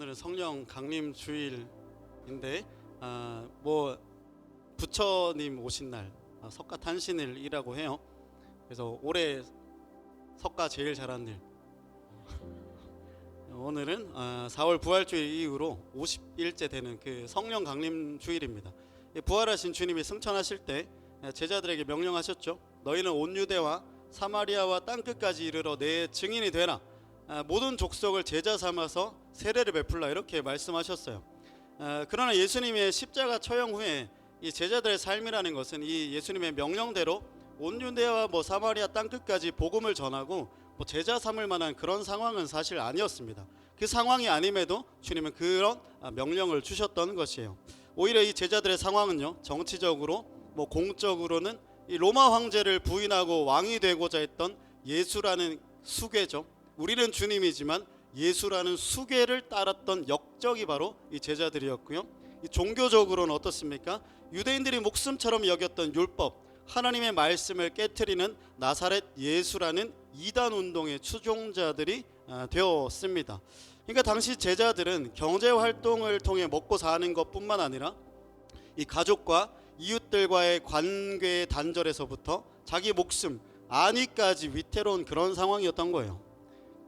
오늘은 성령 강림 주일인데 뭐 부처님 오신 날 석가 탄신일이라고 해요. 그래서 올해 석가 제일 잘한 일. 오늘은 4월 부활주일 이후로 50일째 되는 그 성령 강림 주일입니다. 부활하신 주님이 승천하실 때 제자들에게 명령하셨죠. 너희는 온 유대와 사마리아와 땅끝까지 이르러 내 증인이 되라. 모든 족속을 제자 삼아서 세례를 베풀라, 이렇게 말씀하셨어요. 그러나 예수님의 십자가 처형 후에 이 제자들의 삶이라는 것은 이 예수님의 명령대로 온 유대와 사마리아 땅끝까지 복음을 전하고 제자 삼을 만한 그런 상황은 사실 아니었습니다. 그 상황이 아님에도 주님은 그런 명령을 주셨던 것이에요. 오히려 이 제자들의 상황은요, 정치적으로 공적으로는 이 로마 황제를 부인하고 왕이 되고자 했던 예수라는 수괴죠. 우리는 주님이지만 예수라는 수괴를 따랐던 역적이 바로 이 제자들이었고요. 이 종교적으로는 어떻습니까? 유대인들이 목숨처럼 여겼던 율법, 하나님의 말씀을 깨트리는 나사렛 예수라는 이단 운동의 추종자들이 되었습니다. 그러니까 당시 제자들은 경제 활동을 통해 먹고 사는 것뿐만 아니라 이 가족과 이웃들과의 관계의 단절에서부터 자기 목숨, 안위까지 위태로운 그런 상황이었던 거예요.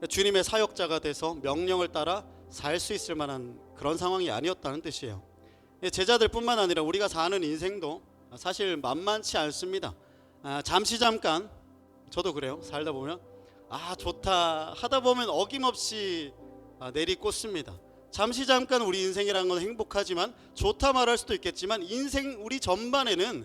주님의 사역자가 돼서 명령을 따라 살 수 있을 만한 그런 상황이 아니었다는 뜻이에요. 제자들뿐만 아니라 우리가 사는 인생도 사실 만만치 않습니다. 잠시 잠깐, 저도 그래요. 살다 보면 좋다 하다 보면 어김없이 내리꽂습니다. 잠시 잠깐 우리 인생이라는 건 행복하지만 좋다 말할 수도 있겠지만 인생 우리 전반에는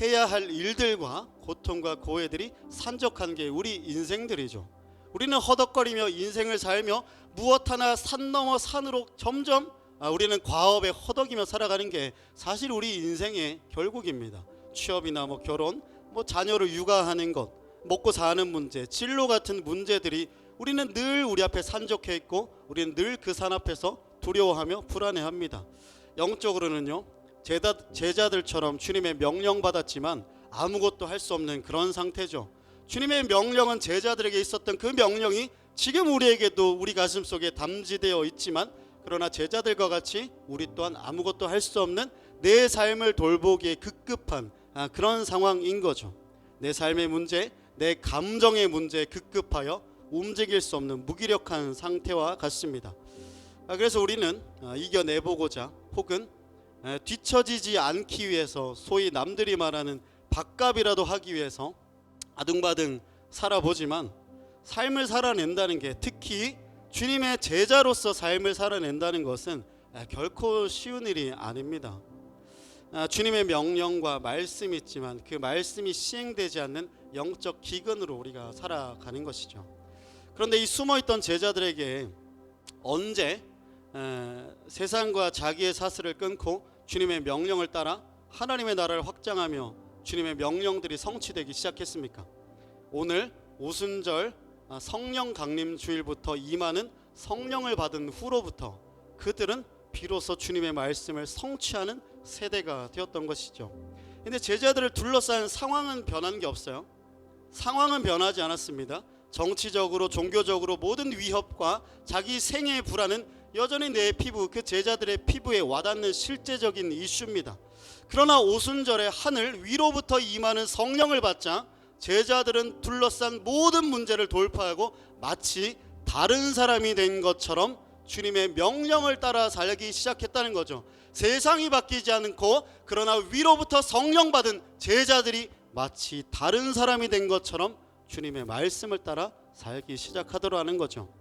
해야 할 일들과 고통과 고해들이 산적한 게 우리 인생들이죠. 우리는 허덕거리며 인생을 살며 무엇 하나 산 넘어 산으로 점점 우리는 과업에 허덕이며 살아가는 게 사실 우리 인생의 결국입니다. 취업이나 결혼, 자녀를 육아하는 것, 먹고 사는 문제, 진로 같은 문제들이 우리는 늘 우리 앞에 산적해 있고 우리는 늘 그 산 앞에서 두려워하며 불안해합니다. 영적으로는요, 제자들처럼 주님의 명령 받았지만 아무것도 할 수 없는 그런 상태죠. 주님의 명령은 제자들에게 있었던 그 명령이 지금 우리에게도 우리 가슴 속에 담지되어 있지만, 그러나 제자들과 같이 우리 또한 아무것도 할 수 없는 내 삶을 돌보기에 급급한 그런 상황인 거죠. 내 삶의 문제, 내 감정의 문제에 급급하여 움직일 수 없는 무기력한 상태와 같습니다. 그래서 우리는 이겨내보고자 혹은 뒤처지지 않기 위해서 소위 남들이 말하는 밥값이라도 하기 위해서 아등바등 살아보지만 삶을 살아낸다는 게, 특히 주님의 제자로서 삶을 살아낸다는 것은 결코 쉬운 일이 아닙니다. 주님의 명령과 말씀이 있지만 그 말씀이 시행되지 않는 영적 기근으로 우리가 살아가는 것이죠. 그런데 이 숨어있던 제자들에게 언제 세상과 자기의 사슬을 끊고 주님의 명령을 따라 하나님의 나라를 확장하며 주님의 명령들이 성취되기 시작했습니까? 오늘 오순절 성령 강림 주일부터 임하는 성령을 받은 후로부터 그들은 비로소 주님의 말씀을 성취하는 세대가 되었던 것이죠. 근데 제자들을 둘러싼 상황은 변한 게 없어요. 상황은 변하지 않았습니다. 정치적으로, 종교적으로 모든 위협과 자기 생애의 불안은 여전히 내 피부, 그 제자들의 피부에 와닿는 실제적인 이슈입니다. 그러나 오순절에 하늘 위로부터 임하는 성령을 받자 제자들은 둘러싼 모든 문제를 돌파하고 마치 다른 사람이 된 것처럼 주님의 명령을 따라 살기 시작했다는 거죠. 세상이 바뀌지 않고 그러나 위로부터 성령 받은 제자들이 마치 다른 사람이 된 것처럼 주님의 말씀을 따라 살기 시작하도록 하는 거죠.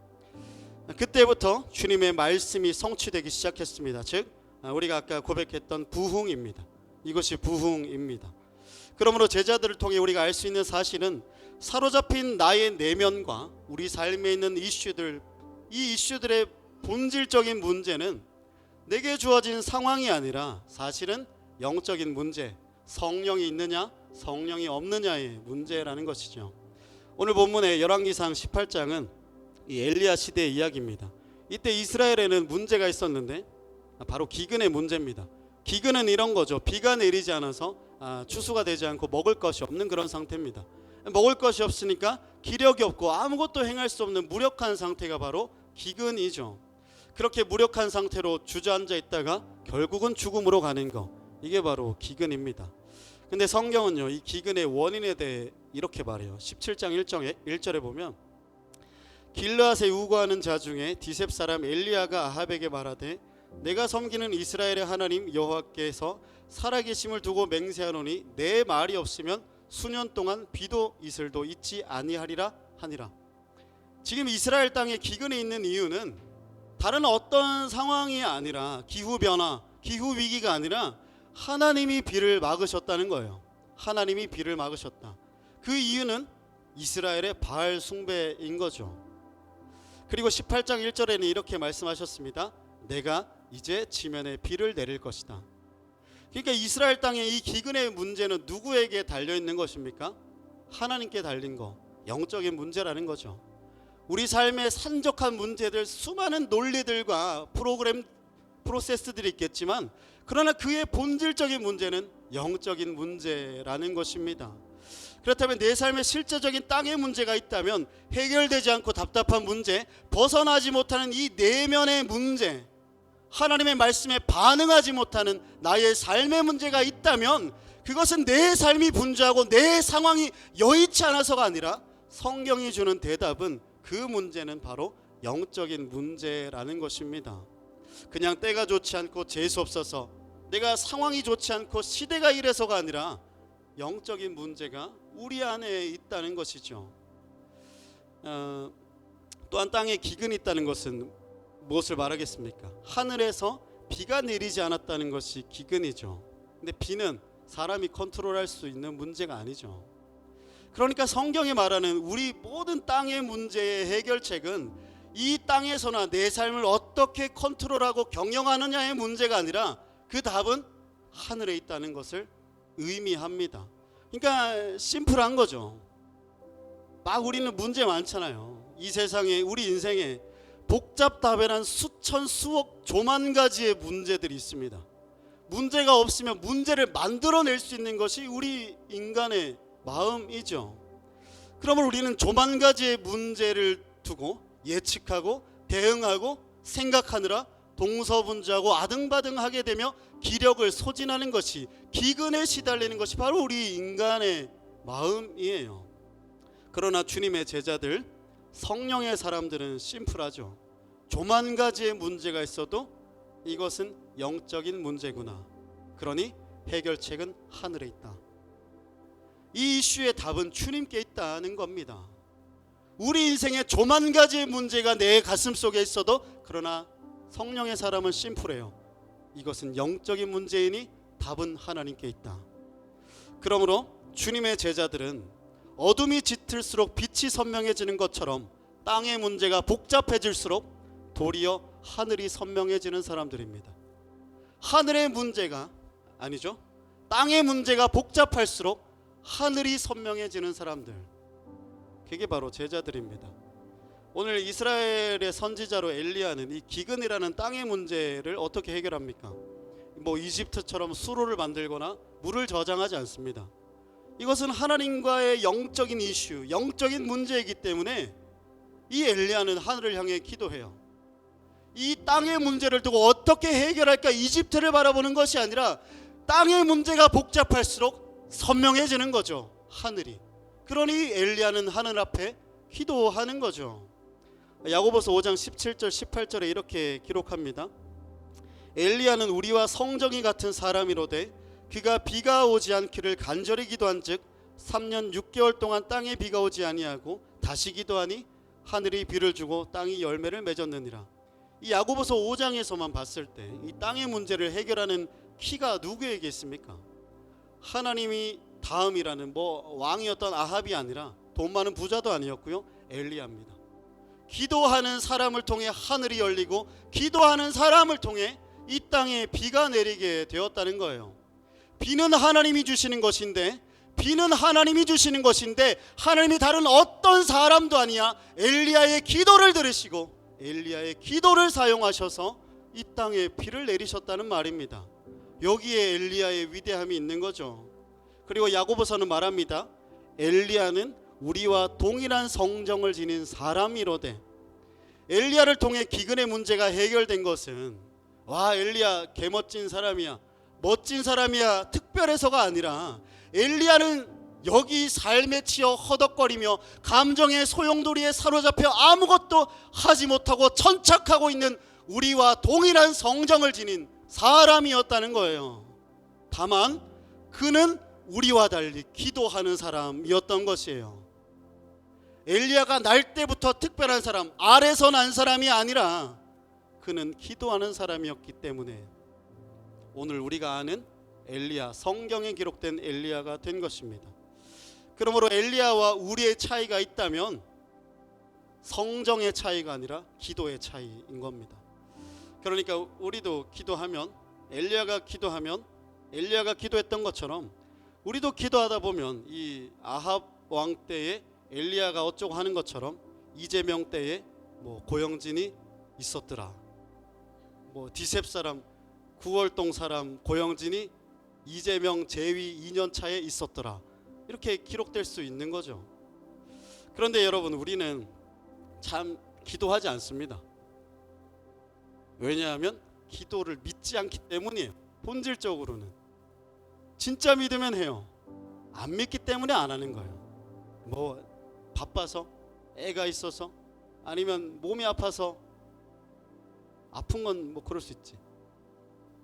그때부터 주님의 말씀이 성취되기 시작했습니다. 즉 우리가 아까 고백했던 부흥입니다. 이것이 부흥입니다. 그러므로 제자들을 통해 우리가 알 수 있는 사실은 사로잡힌 나의 내면과 우리 삶에 있는 이슈들, 이 이슈들의 본질적인 문제는 내게 주어진 상황이 아니라 사실은 영적인 문제, 성령이 있느냐 성령이 없느냐의 문제라는 것이죠. 오늘 본문의 열왕기상 18장은 이 엘리야 시대의 이야기입니다. 이때 이스라엘에는 문제가 있었는데 바로 기근의 문제입니다. 기근은 이런 거죠. 비가 내리지 않아서 추수가 되지 않고 먹을 것이 없는 그런 상태입니다. 먹을 것이 없으니까 기력이 없고 아무것도 행할 수 없는 무력한 상태가 바로 기근이죠. 그렇게 무력한 상태로 주저앉아 있다가 결국은 죽음으로 가는 거, 이게 바로 기근입니다. 근데 성경은요, 이 기근의 원인에 대해 이렇게 말해요. 17장 1절에 보면 길르앗에 우거하는 자 중에 디셉 사람 엘리야가 아합에게 말하되 내가 섬기는 이스라엘의 하나님 여호와께서 살아계심을 두고 맹세하노니 내 말이 없으면 수년 동안 비도 이슬도 있지 아니하리라 하니라. 지금 이스라엘 땅에 기근이 있는 이유는 다른 어떤 상황이 아니라 기후변화, 기후위기가 아니라 하나님이 비를 막으셨다는 거예요. 하나님이 비를 막으셨다. 그 이유는 이스라엘의 바알 숭배인 거죠. 그리고 18장 1절에는 이렇게 말씀하셨습니다. 내가 이제 지면에 비를 내릴 것이다. 그러니까 이스라엘 땅의 이 기근의 문제는 누구에게 달려있는 것입니까? 하나님께 달린 거, 영적인 문제라는 거죠. 우리 삶의 산적한 문제들, 수많은 논리들과 프로세스들이 있겠지만 그러나 그의 본질적인 문제는 영적인 문제라는 것입니다. 그렇다면 내 삶에 실제적인 땅의 문제가 있다면 해결되지 않고 답답한 문제, 벗어나지 못하는 이 내면의 문제, 하나님의 말씀에 반응하지 못하는 나의 삶의 문제가 있다면 그것은 내 삶이 분주하고 내 상황이 여의치 않아서가 아니라 성경이 주는 대답은 그 문제는 바로 영적인 문제라는 것입니다. 그냥 때가 좋지 않고 재수없어서, 내가 상황이 좋지 않고 시대가 이래서가 아니라 영적인 문제가 우리 안에 있다는 것이죠. 또한 땅에 기근이 있다는 것은 무엇을 말하겠습니까? 하늘에서 비가 내리지 않았다는 것이 기근이죠. 근데 비는 사람이 컨트롤할 수 있는 문제가 아니죠. 그러니까 성경이 말하는 우리 모든 땅의 문제의 해결책은 이 땅에서나 내 삶을 어떻게 컨트롤하고 경영하느냐의 문제가 아니라 그 답은 하늘에 있다는 것을 의미합니다. 그러니까 심플한 거죠. 막 우리는 문제 많잖아요. 이 세상에, 우리 인생에 복잡다변한 수천 수억 조만 가지의 문제들이 있습니다. 문제가 없으면 문제를 만들어낼 수 있는 것이 우리 인간의 마음이죠. 그러면 우리는 조만 가지의 문제를 두고 예측하고 대응하고 생각하느라 동서분주하고 아등바등하게 되며 기력을 소진하는 것이, 기근에 시달리는 것이 바로 우리 인간의 마음이에요. 그러나 주님의 제자들, 성령의 사람들은 심플하죠. 조만 가지의 문제가 있어도 이것은 영적인 문제구나. 그러니 해결책은 하늘에 있다. 이 이슈의 답은 주님께 있다는 겁니다. 우리 인생에 조만 가지의 문제가 내 가슴 속에 있어도 그러나 성령의 사람은 심플해요. 이것은 영적인 문제이니 답은 하나님께 있다. 그러므로 주님의 제자들은 어둠이 짙을수록 빛이 선명해지는 것처럼 땅의 문제가 복잡해질수록 도리어 하늘이 선명해지는 사람들입니다. 하늘의 문제가 아니죠. 땅의 문제가 복잡할수록 하늘이 선명해지는 사람들, 그게 바로 제자들입니다. 오늘 이스라엘의 선지자로 엘리야는 이 기근이라는 땅의 문제를 어떻게 해결합니까? 이집트처럼 수로를 만들거나 물을 저장하지 않습니다. 이것은 하나님과의 영적인 이슈, 영적인 문제이기 때문에 이 엘리야는 하늘을 향해 기도해요. 이 땅의 문제를 두고 어떻게 해결할까 이집트를 바라보는 것이 아니라 땅의 문제가 복잡할수록 선명해지는 거죠, 하늘이. 그러니 엘리야는 하늘 앞에 기도하는 거죠. 야고보서 5장 17절 18절에 이렇게 기록합니다. 엘리야는 우리와 성정이 같은 사람이로되 그가 비가 오지 않기를 간절히 기도한즉 3년 6개월 동안 땅에 비가 오지 아니하고 다시 기도하니 하늘이 비를 주고 땅이 열매를 맺었느니라. 이 야고보서 5장에서만 봤을 때 이 땅의 문제를 해결하는 키가 누구에게 있습니까? 하나님이 다음이라는 왕이었던 아합이 아니라 돈 많은 부자도 아니었고요, 엘리야입니다. 기도하는 사람을 통해 하늘이 열리고 기도하는 사람을 통해 이 땅에 비가 내리게 되었다는 거예요. 비는 하나님이 주시는 것인데 하나님이 다른 어떤 사람도 아니야 엘리야의 기도를 들으시고 엘리야의 기도를 사용하셔서 이 땅에 비를 내리셨다는 말입니다. 여기에 엘리야의 위대함이 있는 거죠. 그리고 야고보서는 말합니다. 엘리야는 우리와 동일한 성정을 지닌 사람이로되, 엘리야를 통해 기근의 문제가 해결된 것은 와 엘리야 개멋진 사람이야, 멋진 사람이야, 특별해서가 아니라 엘리야는 여기 삶에 치여 허덕거리며 감정의 소용돌이에 사로잡혀 아무것도 하지 못하고 천착하고 있는 우리와 동일한 성정을 지닌 사람이었다는 거예요. 다만 그는 우리와 달리 기도하는 사람이었던 것이에요. 엘리야가 날 때부터 특별한 사람, 아래서 난 사람이 아니라 그는 기도하는 사람이었기 때문에 오늘 우리가 아는 엘리야, 성경에 기록된 엘리야가 된 것입니다. 그러므로 엘리야와 우리의 차이가 있다면 성정의 차이가 아니라 기도의 차이인 겁니다. 그러니까 우리도 기도하면 엘리야가 기도했던 것처럼 우리도 기도하다 보면 이 아합 왕 때에 엘리야가 어쩌고 하는 것처럼 이재명 때에 뭐 고영진이 있었더라, 뭐 디셉 사람, 구월동 사람 고영진이 이재명 재위 2년 차에 있었더라, 이렇게 기록될 수 있는 거죠. 그런데 여러분, 우리는 참 기도하지 않습니다. 왜냐하면 기도를 믿지 않기 때문이에요. 본질적으로는 진짜 믿으면 해요. 안 믿기 때문에 안 하는 거예요. 뭐 바빠서, 애가 있어서, 아니면 몸이 아파서. 아픈 건 뭐 그럴 수 있지.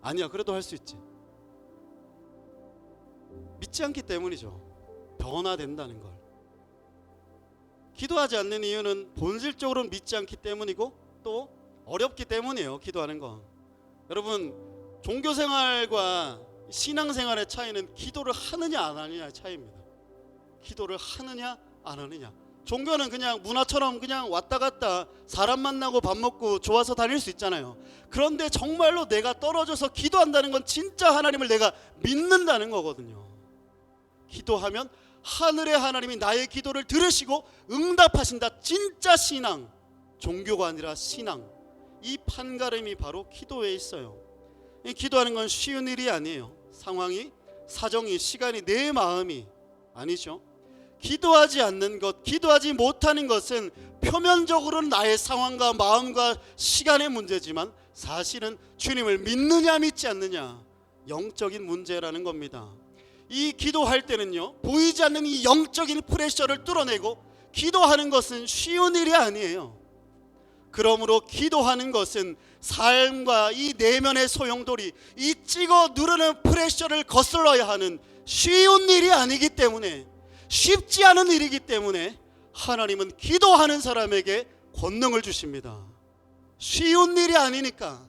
아니야, 그래도 할 수 있지. 믿지 않기 때문이죠. 변화된다는 걸. 기도하지 않는 이유는 본질적으로는 믿지 않기 때문이고 또 어렵기 때문이에요. 기도하는 건. 여러분, 종교생활과 신앙생활의 차이는 기도를 하느냐 안 하느냐의 차이입니다. 기도를 하느냐 안 하느냐. 종교는 그냥 문화처럼 그냥 왔다 갔다 사람 만나고 밥 먹고 좋아서 다닐 수 있잖아요. 그런데 정말로 내가 떨어져서 기도한다는 건 진짜 하나님을 내가 믿는다는 거거든요. 기도하면 하늘의 하나님이 나의 기도를 들으시고 응답하신다. 진짜 신앙, 종교가 아니라 신앙. 이 판가름이 바로 기도에 있어요. 이 기도하는 건 쉬운 일이 아니에요. 상황이, 사정이, 시간이, 내 마음이 아니죠. 기도하지 않는 것, 기도하지 못하는 것은 표면적으로는 나의 상황과 마음과 시간의 문제지만 사실은 주님을 믿느냐 믿지 않느냐, 영적인 문제라는 겁니다. 이 기도할 때는요, 보이지 않는 이 영적인 프레셔를 뚫어내고 기도하는 것은 쉬운 일이 아니에요. 그러므로 기도하는 것은 삶과 이 내면의 소용돌이, 이 찍어 누르는 프레셔를 거슬러야 하는 쉬운 일이 아니기 때문에, 쉽지 않은 일이기 때문에 하나님은 기도하는 사람에게 권능을 주십니다. 쉬운 일이 아니니까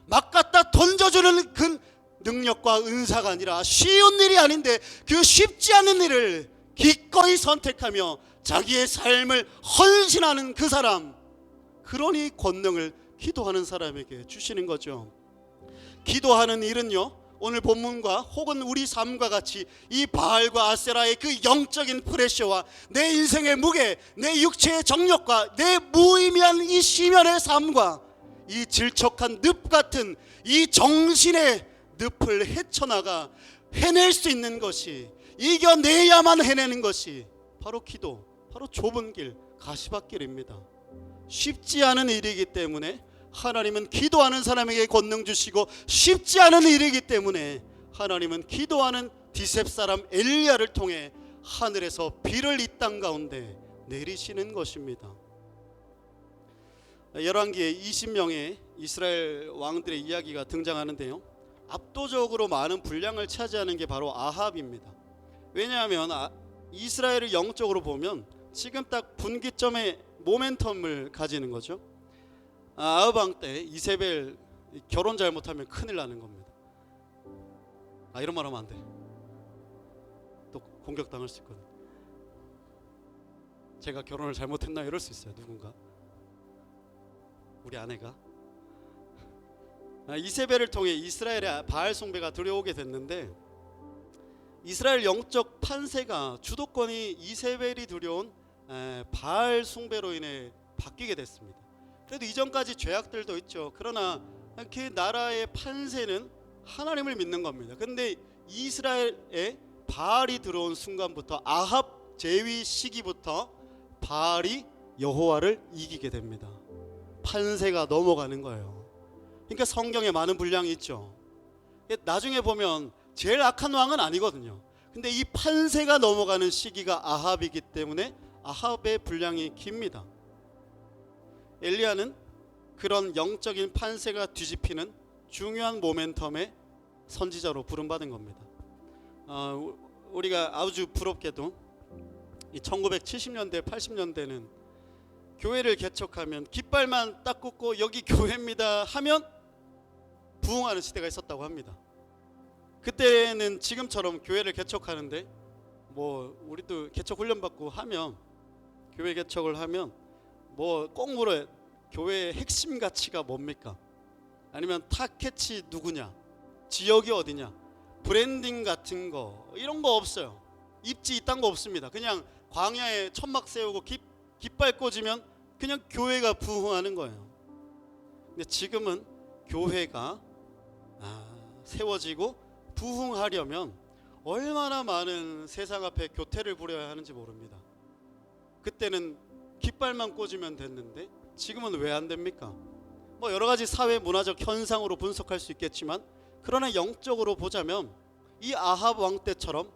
막 갖다 던져주는 그 능력과 은사가 아니라 쉬운 일이 아닌데 그 쉽지 않은 일을 기꺼이 선택하며 자기의 삶을 헌신하는 그 사람, 그러니 권능을 기도하는 사람에게 주시는 거죠. 기도하는 일은요, 오늘 본문과 혹은 우리 삶과 같이 이 바알과 아세라의 그 영적인 프레셔와 내 인생의 무게, 내 육체의 정력과 내 무의미한 이 시면의 삶과 이 질척한 늪 같은 이 정신의 늪을 헤쳐나가 해낼 수 있는 것이, 이겨내야만 해내는 것이 바로 기도, 바로 좁은 길, 가시밭길입니다. 쉽지 않은 일이기 때문에 하나님은 기도하는 사람에게 권능 주시고, 쉽지 않은 일이기 때문에 하나님은 기도하는 디셉 사람 엘리야를 통해 하늘에서 비를 이 땅 가운데 내리시는 것입니다. 열왕기에 20명의 이스라엘 왕들의 이야기가 등장하는데요, 압도적으로 많은 분량을 차지하는 게 바로 아합입니다. 왜냐하면 이스라엘을 영적으로 보면 지금 딱 분기점의 모멘텀을 가지는 거죠. 아합 왕 때 이세벨 결혼 잘못하면 큰일 나는 겁니다. 이런 말 하면 안 돼. 또 공격당할 수 있거든. 제가 결혼을 잘못했나 이럴 수 있어요. 누군가, 우리 아내가. 이세벨을 통해 이스라엘의 바알 숭배가 들여오게 됐는데, 이스라엘 영적 판세가 주도권이 이세벨이 들여온 바알 숭배로 인해 바뀌게 됐습니다. 그래도 이전까지 죄악들도 있죠. 그러나 그 나라의 판세는 하나님을 믿는 겁니다. 그런데 이스라엘에 바알이 들어온 순간부터, 아합 제위 시기부터 바알이 여호와를 이기게 됩니다. 판세가 넘어가는 거예요. 그러니까 성경에 많은 분량이 있죠. 나중에 보면 제일 악한 왕은 아니거든요. 근데 이 판세가 넘어가는 시기가 아합이기 때문에 아합의 분량이 깁니다. 엘리야는 그런 영적인 판세가 뒤집히는 중요한 모멘텀의 선지자로 부름받은 겁니다. 우리가 아주 부럽게도 이 1970년대 80년대는 교회를 개척하면 깃발만 딱 꽂고 여기 교회입니다 하면 부흥하는 시대가 있었다고 합니다. 그때는 지금처럼 교회를 개척하는데 뭐 우리도 개척 훈련 받고 하면 교회 개척을 하면 뭐 꼭 물어요. 교회의 핵심 가치가 뭡니까? 아니면 타겟이 누구냐? 지역이 어디냐? 브랜딩 같은 거 이런 거 없어요. 입지 이딴 거 없습니다. 그냥 광야에 천막 세우고 깃발 꽂으면 그냥 교회가 부흥하는 거예요. 근데 지금은 교회가 세워지고 부흥하려면 얼마나 많은 세상 앞에 교태를 부려야 하는지 모릅니다. 그때는 깃발만 꽂으면 됐는데 지금은 왜 안 됩니까? 뭐 여러 가지 사회 문화적 현상으로 분석할 수 있겠지만 그러나 영적으로 보자면 이 아합 왕 때처럼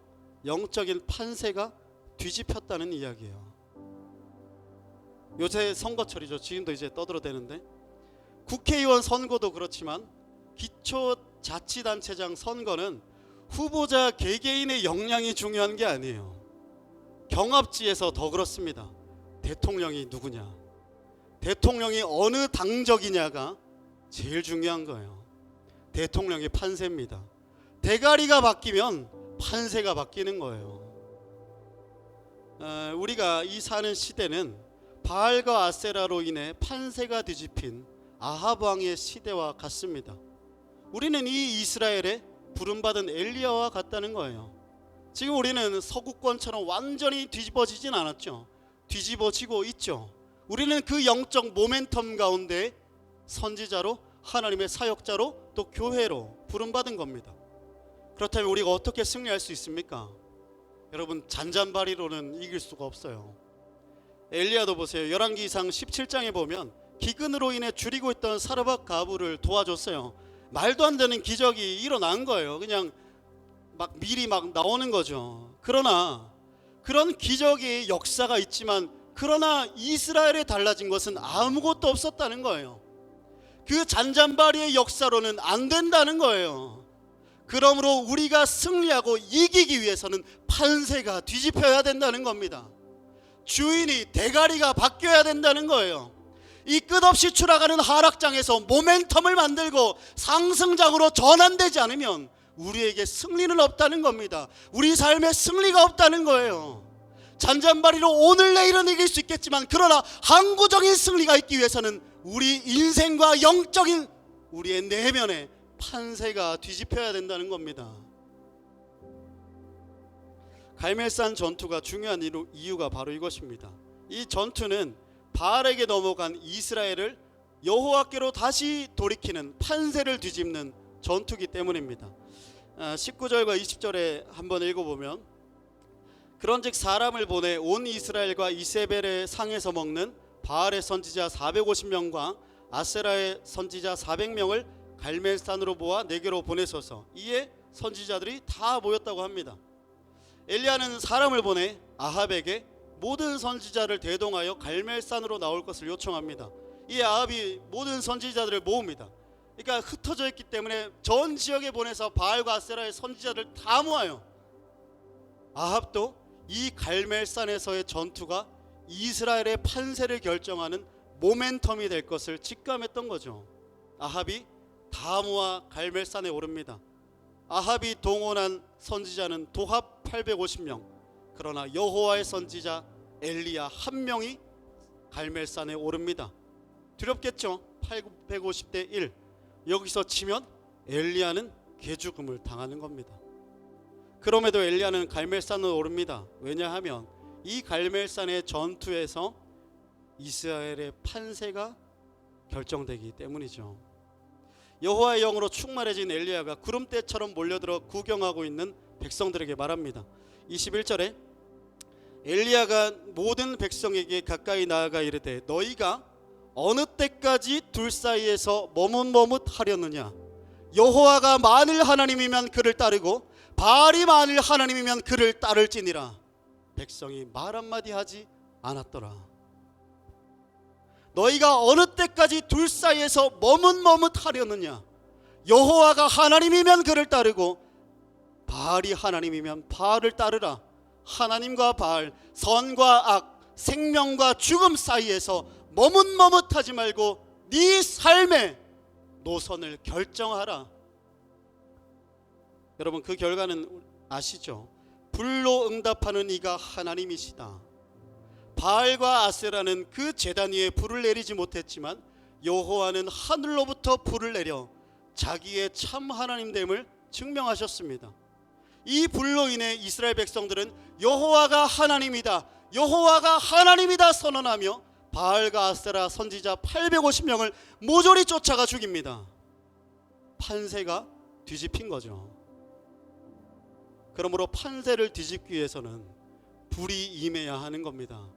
영적인 판세가 뒤집혔다는 이야기예요. 요새 선거철이죠. 지금도 이제 떠들어대는데 국회의원 선거도 그렇지만 기초자치단체장 선거는 후보자 개개인의 역량이 중요한 게 아니에요. 경합지에서 더 그렇습니다. 대통령이 누구냐, 대통령이 어느 당적이냐가 제일 중요한 거예요. 대통령이 판세입니다. 대가리가 바뀌면 판세가 바뀌는 거예요. 우리가 이 사는 시대는 바알과 아세라로 인해 판세가 뒤집힌 아합 왕의 시대와 같습니다. 우리는 이 이스라엘에 부름받은 엘리야와 같다는 거예요. 지금 우리는 서구권처럼 완전히 뒤집어지진 않았죠. 뒤집어지고 있죠. 우리는 그 영적 모멘텀 가운데 선지자로, 하나님의 사역자로, 또 교회로 부름받은 겁니다. 그렇다면 우리가 어떻게 승리할 수 있습니까? 여러분, 잔잔바리로는 이길 수가 없어요. 엘리야도 보세요. 열왕기상 17장에 보면 기근으로 인해 줄이고 있던 사르밧 가부를 도와줬어요. 말도 안 되는 기적이 일어난 거예요. 그냥 미리 나오는 거죠. 그러나 그런 기적의 역사가 있지만 그러나 이스라엘에 달라진 것은 아무것도 없었다는 거예요. 그 잔잔바리의 역사로는 안 된다는 거예요. 그러므로 우리가 승리하고 이기기 위해서는 판세가 뒤집혀야 된다는 겁니다. 주인이 대가리가 바뀌어야 된다는 거예요. 이 끝없이 추락하는 하락장에서 모멘텀을 만들고 상승장으로 전환되지 않으면 우리에게 승리는 없다는 겁니다. 우리 삶에 승리가 없다는 거예요. 잔잔바리로 오늘 내일은 이길 수 있겠지만 그러나 항구적인 승리가 있기 위해서는 우리 인생과 영적인 우리의 내면에 판세가 뒤집혀야 된다는 겁니다. 갈멜산 전투가 중요한 이유가 바로 이것입니다. 이 전투는 바알에게 넘어간 이스라엘을 여호와께로 다시 돌이키는 판세를 뒤집는 전투기 때문입니다. 19절과 20절에 한번 읽어보면 그런즉 사람을 보내 온 이스라엘과 이세벨의 상에서 먹는 바알의 선지자 450명과 아세라의 선지자 400명을 갈멜산으로 모아 내게로 보내소서. 이에 선지자들이 다 모였다고 합니다. 엘리야는 사람을 보내 아합에게 모든 선지자를 대동하여 갈멜산으로 나올 것을 요청합니다. 이 아합이 모든 선지자들을 모읍니다. 그러니까 흩어져 있기 때문에 전 지역에 보내서 바알과 아세라의 선지자를 다 모아요. 아합도 이 갈멜산에서의 전투가 이스라엘의 판세를 결정하는 모멘텀이 될 것을 직감했던 거죠. 아합이 다 모아 갈멜산에 오릅니다. 아합이 동원한 선지자는 도합 850명. 그러나 여호와의 선지자 엘리야 한 명이 갈멜산에 오릅니다. 두렵겠죠. 850대 1. 여기서 치면 엘리야는 개죽음을 당하는 겁니다. 그럼에도 엘리야는 갈멜산으로 오릅니다. 왜냐하면 이 갈멜산의 전투에서 이스라엘의 판세가 결정되기 때문이죠. 여호와의 영으로 충만해진 엘리야가 구름대처럼 몰려들어 구경하고 있는 백성들에게 말합니다. 21절에 엘리야가 모든 백성에게 가까이 나아가 이르되 너희가 어느 때까지 둘 사이에서 머뭇머뭇하려느냐? 여호와가 만일 하나님이면 그를 따르고 바알이 만일 하나님이면 그를 따를지니라. 백성이 말 한마디 하지 않았더라. 너희가 어느 때까지 둘 사이에서 머뭇머뭇하려느냐? 여호와가 하나님이면 그를 따르고 바알이 하나님이면 바알을 따르라. 하나님과 바알, 선과 악, 생명과 죽음 사이에서 머뭇머뭇하지 말고 네 삶의 노선을 결정하라. 여러분, 그 결과는 아시죠? 불로 응답하는 이가 하나님이시다. 바알과 아세라는 그 제단 위에 불을 내리지 못했지만 여호와는 하늘로부터 불을 내려 자기의 참 하나님됨을 증명하셨습니다. 이 불로 인해 이스라엘 백성들은 여호와가 하나님이다, 여호와가 하나님이다 선언하며 바알과 아세라 선지자 850명을 모조리 쫓아가 죽입니다. 판세가 뒤집힌 거죠. 그러므로 판세를 뒤집기 위해서는 불이 임해야 하는 겁니다.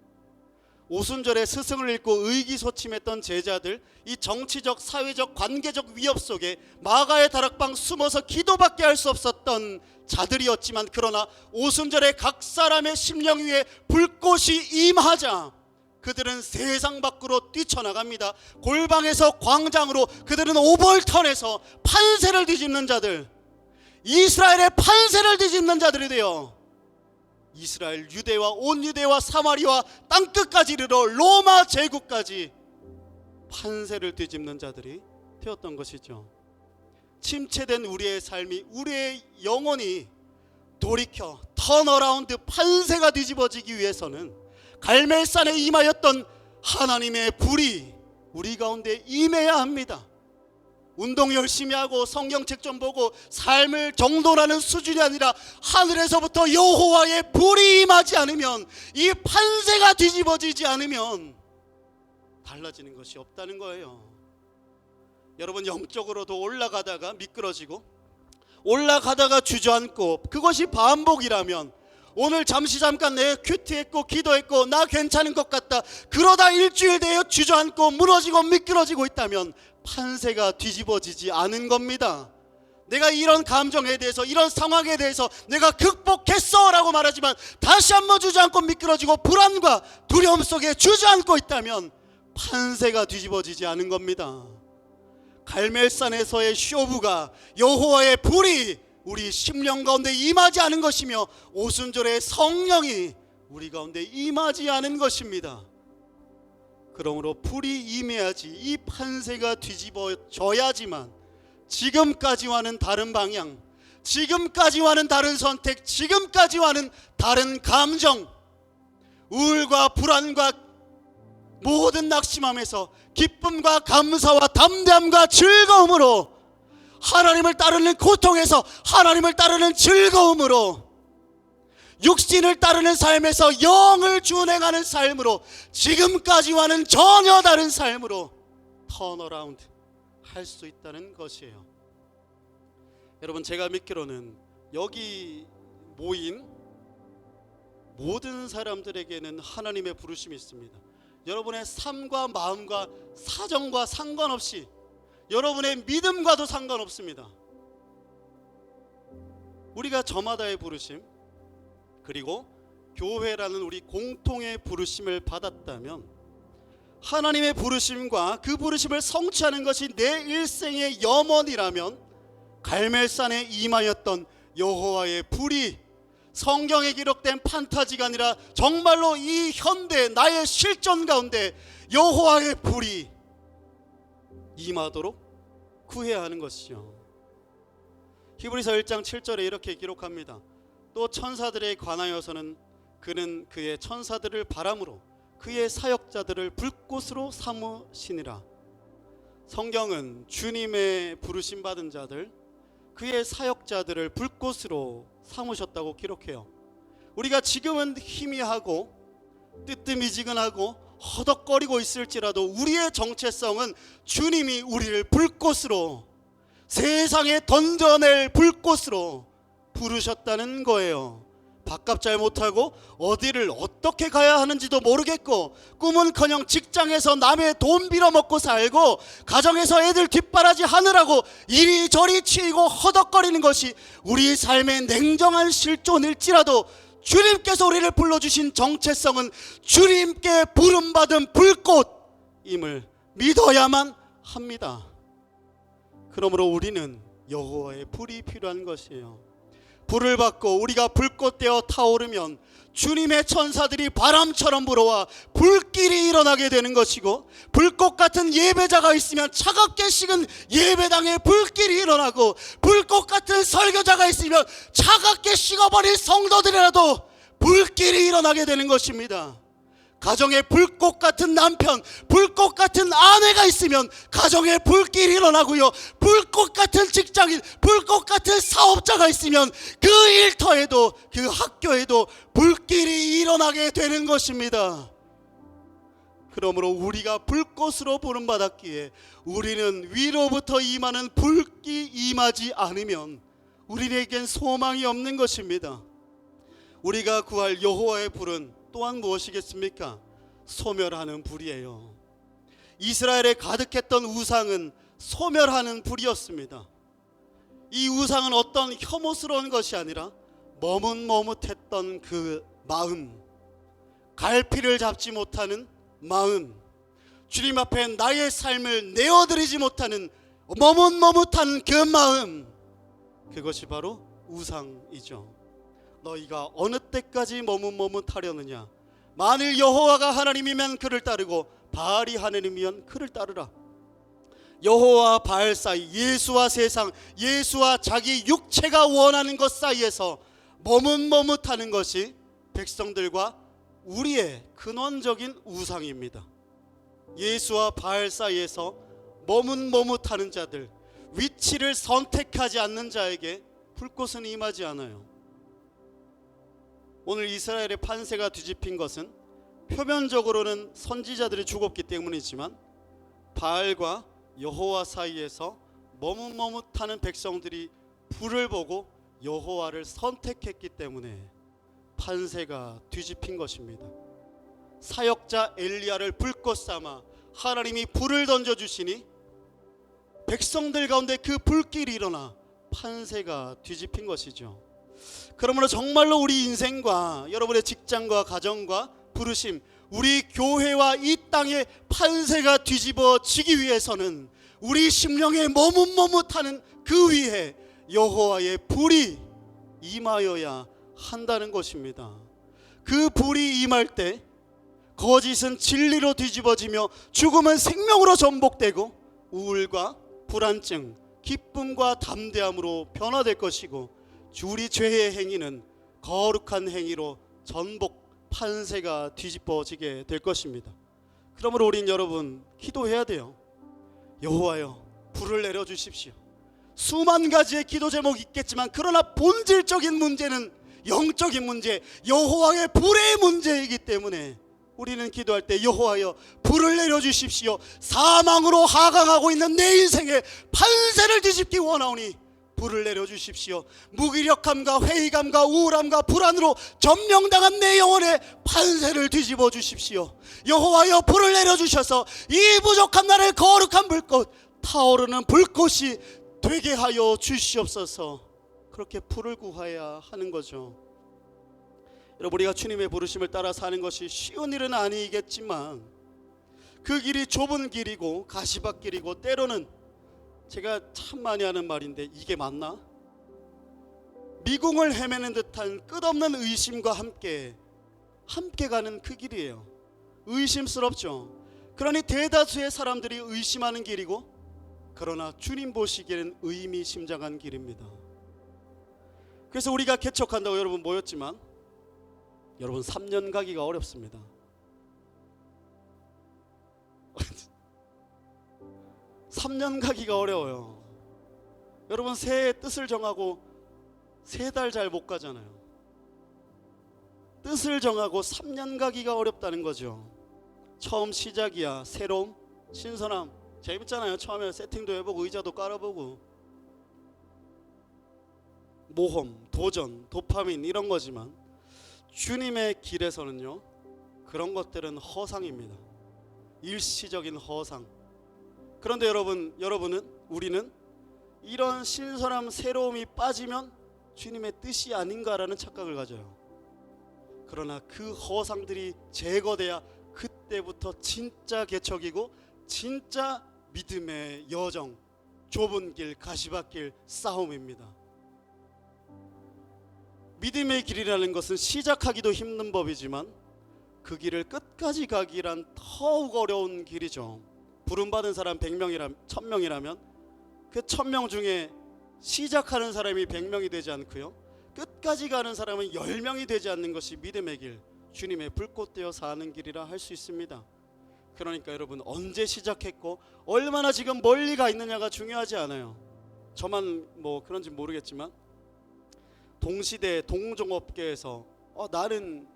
오순절에 스승을 읽고 의기소침했던 제자들, 이 정치적, 사회적, 관계적 위협 속에 마가의 다락방 숨어서 기도밖에 할 수 없었던 자들이었지만, 그러나 오순절에 각 사람의 심령 위에 불꽃이 임하자 그들은 세상 밖으로 뛰쳐나갑니다. 골방에서 광장으로 그들은 오벌턴에서 판세를 뒤집는 자들, 이스라엘의 판세를 뒤집는 자들이 되어 이스라엘, 유대와 온 유대와 사마리와 땅끝까지 이르러 로마 제국까지 판세를 뒤집는 자들이 되었던 것이죠. 침체된 우리의 삶이, 우리의 영혼이 돌이켜 턴어라운드 판세가 뒤집어지기 위해서는 갈멜산에 임하였던 하나님의 불이 우리 가운데 임해야 합니다. 운동 열심히 하고 성경책 좀 보고 삶을 정돈하는 수준이 아니라 하늘에서부터 여호와의 불이 임하지 않으면, 이 판세가 뒤집어지지 않으면 달라지는 것이 없다는 거예요. 여러분, 영적으로도 올라가다가 미끄러지고 올라가다가 주저앉고, 그것이 반복이라면 오늘 잠깐 내 큐티했고 기도했고 나 괜찮은 것 같다, 그러다 일주일 내에 주저앉고 무너지고 미끄러지고 있다면 판세가 뒤집어지지 않은 겁니다. 내가 이런 감정에 대해서, 이런 상황에 대해서 내가 극복했어 라고 말하지만 다시 한번 주저앉고 미끄러지고 불안과 두려움 속에 주저앉고 있다면 판세가 뒤집어지지 않은 겁니다. 갈멜산에서의 쇼부가 여호와의 불이 우리 심령 가운데 임하지 않은 것이며, 오순절의 성령이 우리 가운데 임하지 않은 것입니다. 그러므로 불이 임해야지 이 판세가 뒤집어져야지만 지금까지와는 다른 방향, 지금까지와는 다른 선택, 지금까지와는 다른 감정, 우울과 불안과 모든 낙심함에서 기쁨과 감사와 담대함과 즐거움으로, 하나님을 따르는 고통에서 하나님을 따르는 즐거움으로, 육신을 따르는 삶에서 영을 준행하는 삶으로, 지금까지와는 전혀 다른 삶으로 턴어라운드 할 수 있다는 것이에요. 여러분, 제가 믿기로는 여기 모인 모든 사람들에게는 하나님의 부르심이 있습니다. 여러분의 삶과 마음과 사정과 상관없이, 여러분의 믿음과도 상관없습니다. 우리가 저마다의 부르심, 그리고 교회라는 우리 공통의 부르심을 받았다면, 하나님의 부르심과 그 부르심을 성취하는 것이 내 일생의 염원이라면, 갈멜산에 임하였던 여호와의 불이 성경에 기록된 판타지가 아니라 정말로 이 현대 나의 실존 가운데 여호와의 불이 임하도록 구해야 하는 것이죠. 히브리서 1장 7절에 이렇게 기록합니다. 또 천사들에 관하여서는 그는 그의 천사들을 바람으로 그의 사역자들을 불꽃으로 삼으시니라. 성경은 주님의 부르심 받은 자들, 그의 사역자들을 불꽃으로 삼으셨다고 기록해요. 우리가 지금은 희미하고 뜨뜻미지근하고 허덕거리고 있을지라도 우리의 정체성은 주님이 우리를 불꽃으로, 세상에 던져낼 불꽃으로 부르셨다는 거예요. 밥값 잘 못하고 어디를 어떻게 가야 하는지도 모르겠고, 꿈은커녕 직장에서 남의 돈 빌어먹고 살고, 가정에서 애들 뒷바라지 하느라고 이리저리 치이고 허덕거리는 것이 우리 삶의 냉정한 실존일지라도, 주님께서 우리를 불러주신 정체성은 주님께 부름받은 불꽃임을 믿어야만 합니다. 그러므로 우리는 여호와의 불이 필요한 것이에요. 불을 받고 우리가 불꽃 되어 타오르면 주님의 천사들이 바람처럼 불어와 불길이 일어나게 되는 것이고, 불꽃 같은 예배자가 있으면 차갑게 식은 예배당에 불길이 일어나고, 불꽃 같은 설교자가 있으면 차갑게 식어버린 성도들이라도 불길이 일어나게 되는 것입니다. 가정에 불꽃 같은 남편, 불꽃 같은 아내가 있으면 가정에 불길이 일어나고요, 불꽃 같은 직장인, 불꽃 같은 사업자가 있으면 그 일터에도 그 학교에도 불길이 일어나게 되는 것입니다. 그러므로 우리가 불꽃으로 부름받았기에 우리는 위로부터 임하는 불이 임하지 않으면 우리에겐 소망이 없는 것입니다. 우리가 구할 여호와의 불은 또한 무엇이겠습니까? 소멸하는 불이에요. 이스라엘에 가득했던 우상은 소멸하는 불이었습니다. 이 우상은 어떤 혐오스러운 것이 아니라 머뭇머뭇했던 그 마음, 갈피를 잡지 못하는 마음, 주님 앞에 나의 삶을 내어드리지 못하는 머뭇머뭇한 그 마음, 그것이 바로 우상이죠. 너희가 어느 때까지 머뭇머뭇하려느냐? 만일 여호와가 하나님이면 그를 따르고 바알이 하나님이면 그를 따르라. 여호와와 바알 사이, 예수와 세상, 예수와 자기 육체가 원하는 것 사이에서 머뭇머뭇하는 것이 백성들과 우리의 근원적인 우상입니다. 예수와 바알 사이에서 머뭇머뭇하는 자들, 위치를 선택하지 않는 자에게 불꽃은 임하지 않아요. 오늘 이스라엘의 판세가 뒤집힌 것은 표면적으로는 선지자들이 죽었기 때문이지만, 바알과 여호와 사이에서 머뭇머뭇하는 백성들이 불을 보고 여호와를 선택했기 때문에 판세가 뒤집힌 것입니다. 사역자 엘리야를 불꽃 삼아 하나님이 불을 던져주시니 백성들 가운데 그 불길이 일어나 판세가 뒤집힌 것이죠. 그러므로 정말로 우리 인생과 여러분의 직장과 가정과 부르심, 우리 교회와 이 땅의 판세가 뒤집어지기 위해서는 우리 심령에 머뭇머뭇하는 그 위에 여호와의 불이 임하여야 한다는 것입니다. 그 불이 임할 때 거짓은 진리로 뒤집어지며 죽음은 생명으로 전복되고, 우울과 불안증, 기쁨과 담대함으로 변화될 것이고, 우리 죄의 행위는 거룩한 행위로 전복, 판세가 뒤집어지게 될 것입니다. 그러므로 우린 여러분 기도해야 돼요. 여호와여, 불을 내려주십시오. 수만 가지의 기도 제목이 있겠지만, 그러나 본질적인 문제는 영적인 문제, 여호와의 불의 문제이기 때문에 우리는 기도할 때 여호와여, 불을 내려주십시오. 사망으로 하강하고 있는 내 인생에 판세를 뒤집기 원하오니 불을 내려주십시오. 무기력함과 회의감과 우울함과 불안으로 점령당한 내 영혼에 판세를 뒤집어 주십시오. 여호와여, 불을 내려주셔서 이 부족한 나를 거룩한 불꽃, 타오르는 불꽃이 되게 하여 주시옵소서. 그렇게 불을 구해야 하는 거죠. 여러분, 우리가 주님의 부르심을 따라 사는 것이 쉬운 일은 아니겠지만 그 길이 좁은 길이고 가시밭길이고, 때로는 제가 참 많이 하는 말인데 이게 맞나? 미궁을 헤매는 듯한 끝없는 의심과 함께 가는 그 길이에요. 의심스럽죠. 그러니 대다수의 사람들이 의심하는 길이고, 그러나 주님 보시기에는 의미심장한 길입니다. 그래서 우리가 개척한다고 여러분 모였지만, 여러분 3년 가기가 어렵습니다. 3년 가기가 어려워요. 여러분 새해 뜻을 정하고 3달 잘 못 가잖아요. 뜻을 정하고 3년 가기가 어렵다는 거죠. 처음 시작이야. 새로움, 신선함, 재밌잖아요. 처음에 세팅도 해보고 의자도 깔아보고 모험, 도전, 도파민 이런 거지만 주님의 길에서는요, 그런 것들은 허상입니다. 일시적인 허상. 그런데 우리는 이런 신선함, 새로움이 빠지면 주님의 뜻이 아닌가라는 착각을 가져요. 그러나 그 허상들이 제거돼야 그때부터 진짜 개척이고 진짜 믿음의 여정, 좁은 길, 가시밭길 싸움입니다. 믿음의 길이라는 것은 시작하기도 힘든 법이지만 그 길을 끝까지 가기란 더욱 어려운 길이죠. 부름받은 사람 1000명이라면 그 1000명 중에 시작하는 사람이 100명이 되지 않고요, 끝까지 가는 사람은 10명이 되지 않는 것이 믿음의 길, 주님의 불꽃 되어 사는 길이라 할 수 있습니다. 그러니까 여러분, 언제 시작했고 얼마나 지금 멀리 가 있느냐가 중요하지 않아요. 저만 그런지 모르겠지만 동시대 동종업계에서 나는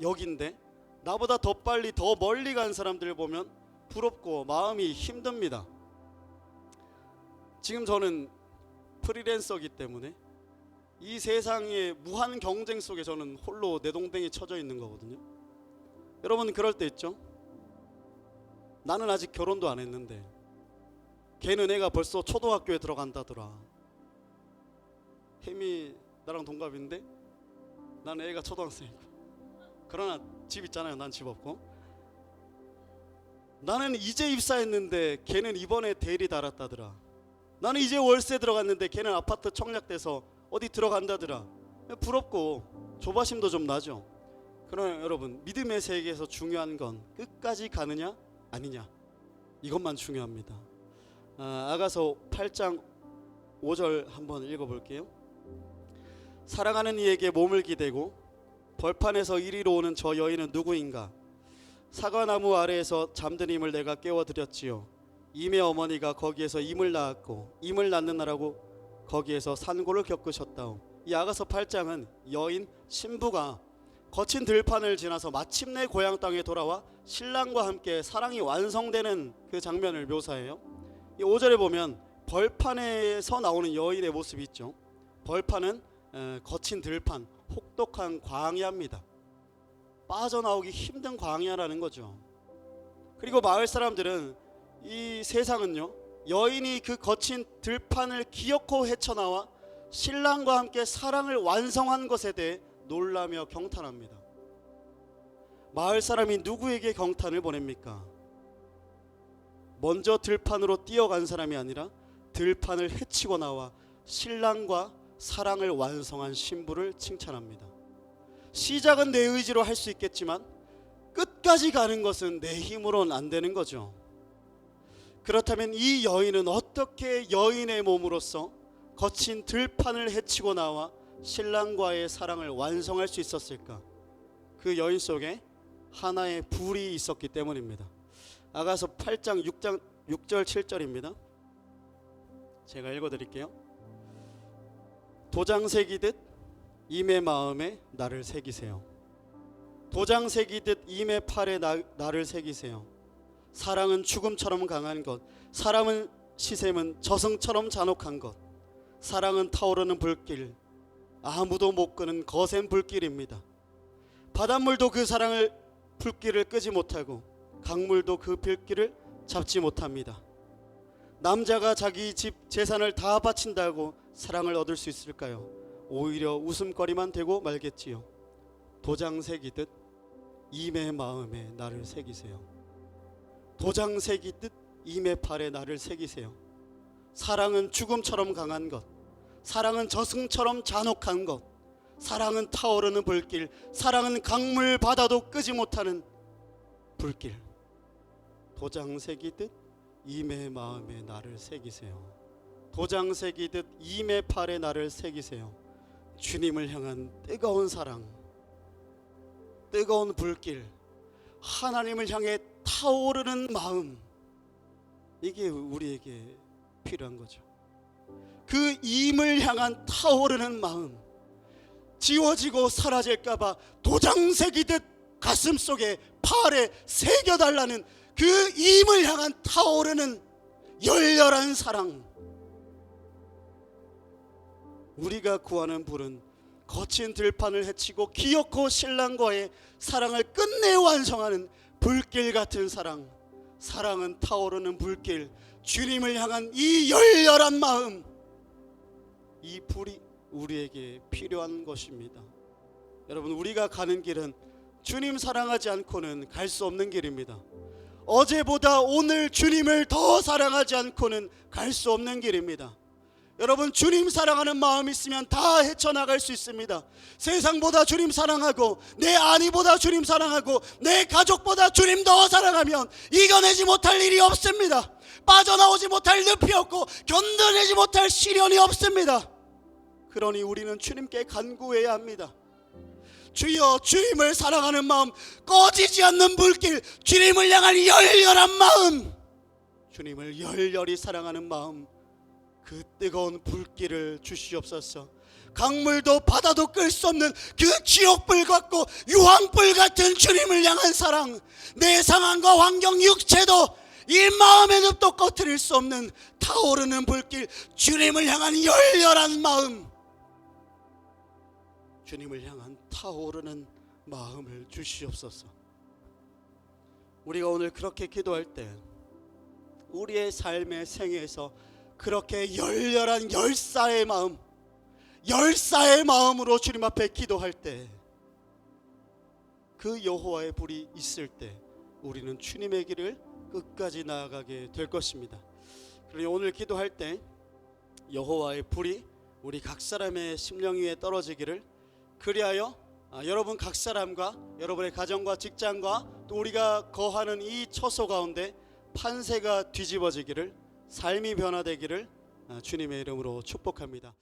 여긴데 나보다 더 빨리 더 멀리 간 사람들 보면 부럽고 마음이 힘듭니다. 지금 저는 프리랜서이기 때문에 이 세상의 무한 경쟁 속에 저는 홀로 내동댕이 쳐져 있는 거거든요. 여러분, 그럴 때 있죠? 나는 아직 결혼도 안 했는데 걔는 애가 벌써 초등학교에 들어간다더라. 혜미 나랑 동갑인데 나는 애가 초등학생이고, 그러나 집 있잖아요. 난 집 없고. 나는 이제 입사했는데 걔는 이번에 대리 달았다더라. 나는 이제 월세 들어갔는데 걔는 아파트 청약돼서 어디 들어간다더라. 부럽고 조바심도 좀 나죠. 그러나 여러분, 믿음의 세계에서 중요한 건 끝까지 가느냐 아니냐, 이것만 중요합니다. 아가서 8장 5절 한번 읽어볼게요. 사랑하는 이에게 몸을 기대고 벌판에서 이리로 오는 저 여인은 누구인가? 사과나무 아래에서 잠든 임을 내가 깨워드렸지요. 임의 어머니가 거기에서 임을 낳았고 임을 낳느라고 거기에서 산고를 겪으셨다오. 이 아가서 8장은 여인 신부가 거친 들판을 지나서 마침내 고향 땅에 돌아와 신랑과 함께 사랑이 완성되는 그 장면을 묘사해요. 이 5절에 보면 벌판에서 나오는 여인의 모습이 있죠. 벌판은 거친 들판, 혹독한 광야입니다. 빠져나오기 힘든 광야라는 거죠. 그리고 마을 사람들은, 이 세상은요, 여인이 그 거친 들판을 기어코 헤쳐나와 신랑과 함께 사랑을 완성한 것에 대해 놀라며 경탄합니다. 마을 사람이 누구에게 경탄을 보냅니까? 먼저 들판으로 뛰어간 사람이 아니라 들판을 헤치고 나와 신랑과 사랑을 완성한 신부를 칭찬합니다. 시작은 내 의지로 할 수 있겠지만 끝까지 가는 것은 내 힘으로는 안 되는 거죠. 그렇다면 이 여인은 어떻게 여인의 몸으로서 거친 들판을 헤치고 나와 신랑과의 사랑을 완성할 수 있었을까? 그 여인 속에 하나의 불이 있었기 때문입니다. 아가서 8장 6절 7절입니다. 제가 읽어드릴게요. 도장 새기듯 임의 마음에 나를 새기세요. 도장 새기듯 임의 팔에 나를 새기세요. 사랑은 죽음처럼 강한 것, 사랑은 시샘은 저승처럼 잔혹한 것, 사랑은 타오르는 불길, 아무도 못 끄는 거센 불길입니다. 바닷물도 그 사랑을 불길을 끄지 못하고 강물도 그 불길을 잡지 못합니다. 남자가 자기 집 재산을 다 바친다고 사랑을 얻을 수 있을까요? 오히려 웃음거리만 되고 말겠지요. 도장 새기듯 임의 마음에 나를 새기세요. 도장 새기듯 임의 팔에 나를 새기세요. 사랑은 죽음처럼 강한 것, 사랑은 저승처럼 잔혹한 것, 사랑은 타오르는 불길, 사랑은 강물 바다도 끄지 못하는 불길. 도장 새기듯 임의 마음에 나를 새기세요. 도장 새기듯 임의 팔에 나를 새기세요. 주님을 향한 뜨거운 사랑, 뜨거운 불길, 하나님을 향해 타오르는 마음, 이게 우리에게 필요한 거죠. 그 임을 향한 타오르는 마음, 지워지고 사라질까봐 도장 새기듯 가슴속에 팔에 새겨달라는 그 임을 향한 타오르는 열렬한 사랑. 우리가 구하는 불은 거친 들판을 헤치고 기어코 신랑과의 사랑을 끝내 완성하는 불길 같은 사랑. 사랑은 타오르는 불길, 주님을 향한 이 열렬한 마음, 이 불이 우리에게 필요한 것입니다. 여러분, 우리가 가는 길은 주님 사랑하지 않고는 갈 수 없는 길입니다. 어제보다 오늘 주님을 더 사랑하지 않고는 갈 수 없는 길입니다. 여러분, 주님 사랑하는 마음이 있으면 다 헤쳐나갈 수 있습니다. 세상보다 주님 사랑하고 내 아내보다 주님 사랑하고 내 가족보다 주님 더 사랑하면 이겨내지 못할 일이 없습니다. 빠져나오지 못할 늪이 없고 견뎌내지 못할 시련이 없습니다. 그러니 우리는 주님께 간구해야 합니다. 주여, 주님을 사랑하는 마음, 꺼지지 않는 불길, 주님을 향한 열렬한 마음, 주님을 열렬히 사랑하는 마음, 그 뜨거운 불길을 주시옵소서. 강물도 바다도 끌 수 없는 그 지옥불 같고 유황불 같은 주님을 향한 사랑, 내 상황과 환경, 육체도 이 마음의 늪도 꺼트릴 수 없는 타오르는 불길, 주님을 향한 열렬한 마음, 주님을 향한 타오르는 마음을 주시옵소서. 우리가 오늘 그렇게 기도할 때 우리의 삶의 생애에서 그렇게 열렬한 열사의 마음, 열사의 마음으로 주님 앞에 기도할 때, 그 여호와의 불이 있을 때 우리는 주님의 길을 끝까지 나아가게 될 것입니다. 그러니 오늘 기도할 때 여호와의 불이 우리 각 사람의 심령 위에 떨어지기를, 그리하여 여러분 각 사람과 여러분의 가정과 직장과 또 우리가 거하는 이 처소 가운데 판세가 뒤집어지기를, 삶이 변화되기를 주님의 이름으로 축복합니다.